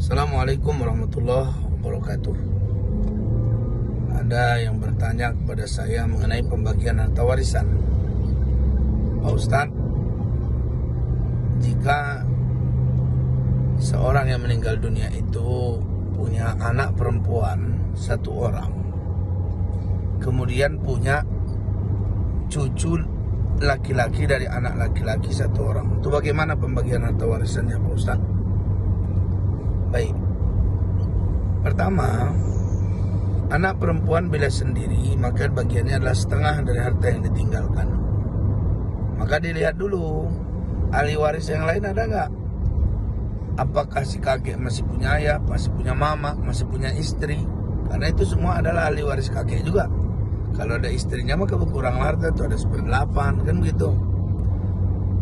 Assalamualaikum warahmatullahi wabarakatuh. Ada yang bertanya kepada saya mengenai pembagian harta warisan. Pak Ustadz, jika seorang yang meninggal dunia itu punya anak perempuan satu orang, kemudian punya cucu laki-laki dari anak laki-laki satu orang, itu bagaimana pembagian harta warisannya, Pak Ustadz? Baik, pertama, anak perempuan bila sendiri maka bagiannya adalah setengah dari harta yang ditinggalkan. Maka dilihat dulu ahli waris yang lain ada nggak? Apakah si kakek masih punya ayah, masih punya mama, masih punya istri? Karena itu semua adalah ahli waris kakek juga. Kalau ada istrinya maka berkurang harta, itu ada 1/8 kan begitu.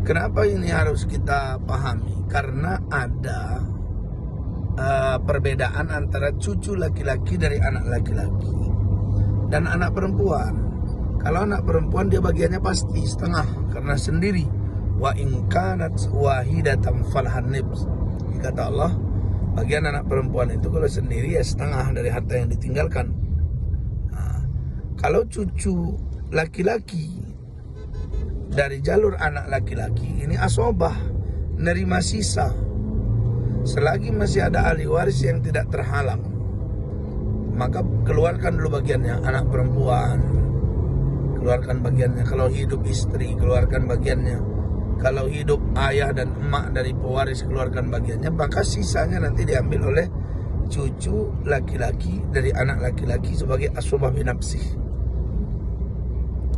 Kenapa ini harus kita pahami? Karena ada perbedaan antara cucu laki-laki dari anak laki-laki dan anak perempuan. Kalau anak perempuan dia bagiannya pasti setengah karena sendiri. Wa in kanat wahidatan falhan nibs. Kata Allah, bagian anak perempuan itu kalau sendiri ya setengah dari harta yang ditinggalkan. Nah, kalau cucu laki-laki dari jalur anak laki-laki ini asobah, nerima sisa. Selagi masih ada ahli waris yang tidak terhalang, maka keluarkan dulu bagiannya. Anak perempuan, keluarkan bagiannya. Kalau hidup istri, keluarkan bagiannya. Kalau hidup ayah dan emak dari pewaris, keluarkan bagiannya. Maka sisanya nanti diambil oleh cucu laki-laki dari anak laki-laki sebagai asobah binafsih,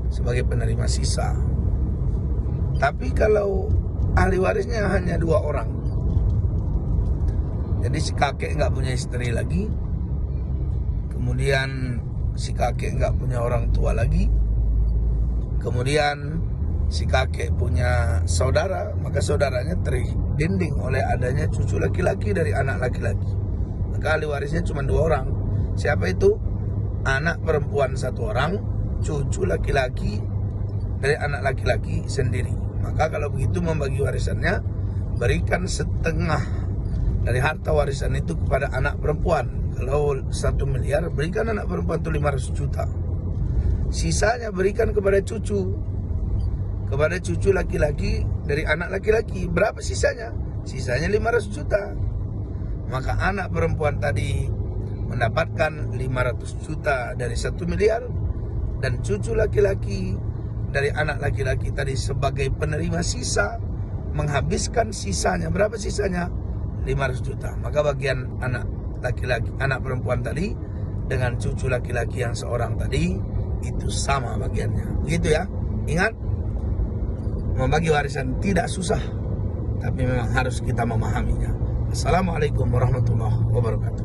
sebagai penerima sisa. Tapi kalau ahli warisnya hanya 2 orang, jadi si kakek nggak punya istri lagi, kemudian si kakek nggak punya orang tua lagi, kemudian si kakek punya saudara, maka saudaranya terdinding oleh adanya cucu laki-laki dari anak laki-laki. Maka ahli warisnya cuma 2 orang. Siapa itu? Anak perempuan 1 orang, cucu laki-laki dari anak laki-laki sendiri. Maka kalau begitu membagi warisannya, berikan setengah dari harta warisan itu kepada anak perempuan. Kalau 1 miliar, berikan anak perempuan itu 500 juta. Sisanya berikan kepada cucu. Kepada cucu laki-laki dari anak laki-laki. Berapa sisanya? Sisanya 500 juta. Maka anak perempuan tadi mendapatkan 500 juta dari 1 miliar. Dan cucu laki-laki dari anak laki-laki tadi sebagai penerima sisa menghabiskan sisanya. Berapa sisanya? 500 juta. Maka bagian anak laki-laki, anak perempuan tadi dengan cucu laki-laki yang seorang tadi itu sama bagiannya. Begitu ya. Ingat, membagi warisan tidak susah, tapi memang harus kita memahaminya. Assalamualaikum warahmatullahi wabarakatuh.